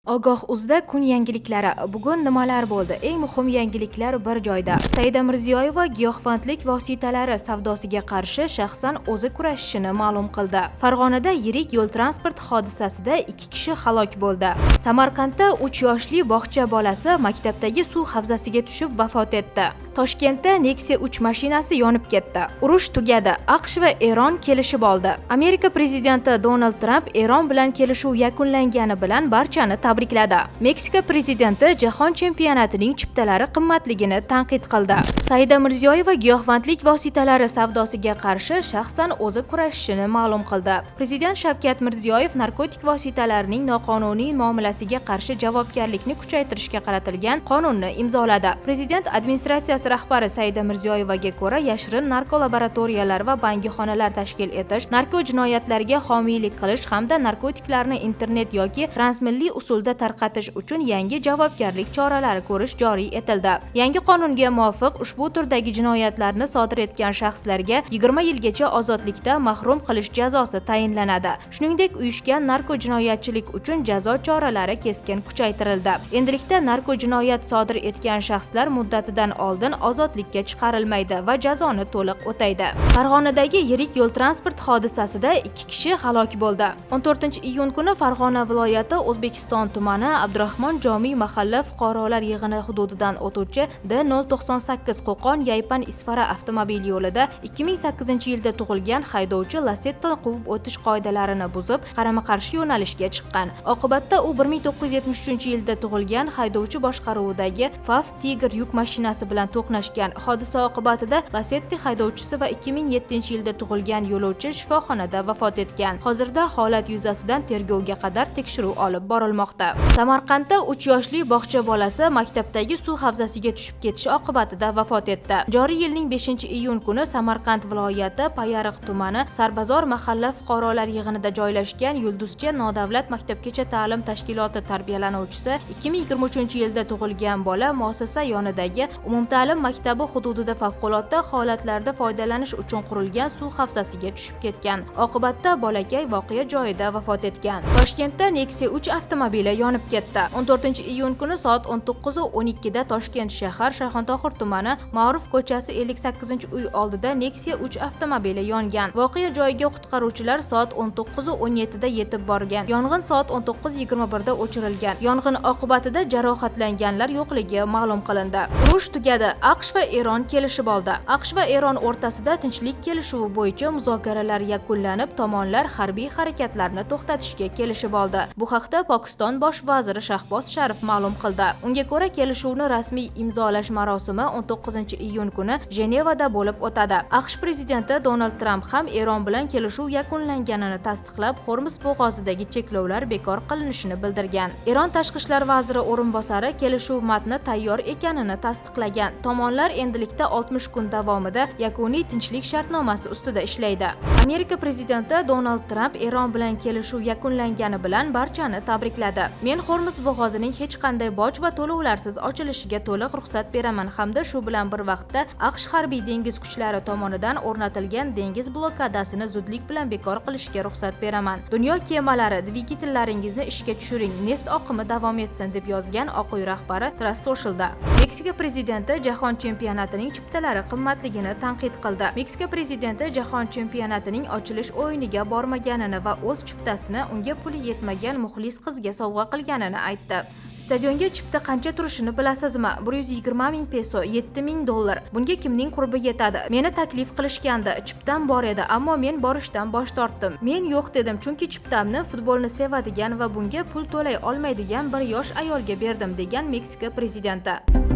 Ogoh.uz'da kun yangiliklari. Bugun nimalar bo'ldi? Eng muhim yangiliklar bir joyda. Saida Mirziyoyeva giyohvandlik vositalari savdosiga qarshi shaxsan o'zi kurashishini ma'lum qildi. Farg'onada yirik yo'l transport hodisasida 2 kishi halok bo'ldi. Samarqandda 3 yoshli bog'cha bolasi maktabdagi suv havzasiga tushib vafot etdi. Toshkentda Nexia 3 mashinasi yonib ketdi. Urush tugadi. AQSh va Eron kelishib oldi. Amerika prezidenti Donald Tramp Eron bilan kelishuv yakunlangani bilan barchani tabrikladi. Meksika prezidenti jahon chempionatining chiptalari qimmatligini tanqid qildi. Saida Mirziyoyeva giyohvandlik vositalari savdosiga qarshi shaxsan o'zi kurashishini ma'lum qildi. Prezident Shavkat Mirziyoyev narkotik vositalarining noqonuniy muomalasiga qarshi javobgarlikni kuchaytirishga qaratilgan qonunni imzoladi. Prezident administratsiyasi rahbari Saida Mirziyoyevaga ko'ra, yashirin narkolaboratoriyalar va bangixonalar tashkil etish, narko jinoyatlariga homiylik qilish hamda narkotiklarni internet yoki transmilliy usulda tarqatish uchun yangi javobgarlik choralari ko'rish joriy etildi. Yangi qonunga muvofiq ushbu turdagi jinoyatlarni sodir etgan shaxslarga 20 yilgacha ozodlikda mahrum qilish jazosi tayinlanadi. Shuningdek, uyushgan narko jinoyatchilik uchun jazo choralari keskin kuchaytirildi. Endilikda narko jinoyat sodir etgan shaxslar muddatidan oldin ozodlikka chiqarilmaydi va jazoni to'liq o'taydi. Farg'onadagi yirik yo'l transport hodisasida 2 kishi halok bo'ldi. 14-iyun kuni Farg'ona viloyati O'zbekiston tumani Abdurahmon Jomiy mahalla fuqarolar yig'ini hududidan o'tuvchi D098 Qo'qon-Yaypan Isfara avtomobil yo'lida 2008-yilda tug'ilgan haydovchi Lacetti'ni quvib o'tish qoidalarini buzib, qarama-qarshi yo'nalishga chiqqan. Oqibatda u 1973-yilda tug'ilgan haydovchi boshqaruvidagi FAV Tiger yuk mashinasi bilan to'qnashgan. Hodisa oqibatida Lacetti haydovchisi va 2007-yilda tug'ilgan yo'lovchi shifoxonada vafot etgan. Hozirda holat yuzasidan tergovga qadar tekshiruv olib borilmoqda. Samarqandda 3 yoshli bog'cha bolasi maktabdagi suv havzasiga tushib ketish oqibatida vafot etdi. Joriy yilning 5-iyun kuni Samarqand viloyati Payariq tumani Sarbazor mahalla fuqarolar yig'inida joylashgan Yulduzcha nodavlat maktabgacha ta'lim tashkiloti tarbiyalanuvchisi 2023-yilda tug'ilgan bola muassasa yonidagi umumta'lim maktabi hududida favqulodda holatlarda foydalanish uchun qurilgan suv havzasiga tushib ketgan. Oqibatda bolakay voqea joyida vafot etgan. Toshkentda Nexia 3 avtomobili yonib ketdi. 14-iyun kuni soat 19:12 da Toshkent shahar Shayxontohur tumani Ma'ruf ko'chasi 58-uy oldida Nexia 3 avtomobili yongan. Voqea joyiga qutqaruvchilar soat 19:17 da yetib borgan. Yong'in soat 19:21 da o'chirilgan. Yong'in oqibatida jarohatlanganlar yo'qligi ma'lum qilindi. Urush tugadi. AQSh va Eron kelishib oldi. AQSh va Eron o'rtasida tinchlik kelishuvi bo'yicha muzokaralar yakunlanib, tomonlar harbiy harakatlarni to'xtatishga kelishib oldi. Bu haqda Pokiston bosh vaziri Shahboz Sharif ma'lum qildi. Unga ko'ra, kelishuvni rasmiy imzolash marosimi 19-iyun kuni Jenevada bo'lib o'tadi. AQSh prezidenti Donald Tramp ham Eron bilan kelishuv yakunlanganini tasdiqlab, Hormuz bo'g'ozidagi cheklovlar bekor qilinishini bildirgan. Eron tashqi ishlar vaziri o'rinbosari kelishuv matni tayyor ekanini tasdiqlagan. Tomonlar endilikda 60 kun davomida yakuniy tinchlik shartnomasi ustida ishlaydi. Amerika prezidenti Donald Tramp Eron bilan kelishuv yakunlangani bilan barchani tabrikladi. Men Hormuz bo'g'ozining hech qanday boj va to'lovlarsiz ochilishiga to'liq ruxsat beraman hamda shu bilan bir vaqtda AQSh harbiy dengiz kuchlari tomonidan o'rnatilgan dengiz blokadasini zudlik bilan bekor qilishga ruxsat beraman. Dunyo kemalari, dvigatellaringizni ishga tushiring, neft oqimi davom etsin deb yozgan Oq uy rahbari Truth Socialda. Meksika prezidenti jahon chempionatining chiptalari qimmatligini tanqid qildi. Meksika prezidenti jahon chempionatining ochilish o'yiniga bormaganini va o'z chiptasini unga puli yetmagan muxlis qizga sovg'a qilganini aytdi. Stadionga chipta qancha turishini bilasizmi? 120 ming peso, $7,000. Bunga kimning qurbi yetadi? Meni taklif qilishgandi. Chiptam bor edi, ammo men borishdan bosh tortdim. Men yo'q dedim, chunki chiptamni futbolni sevadigan va bunga pul to'lay olmaydigan bir yosh ayolga berdim, degan Meksika prezidenti.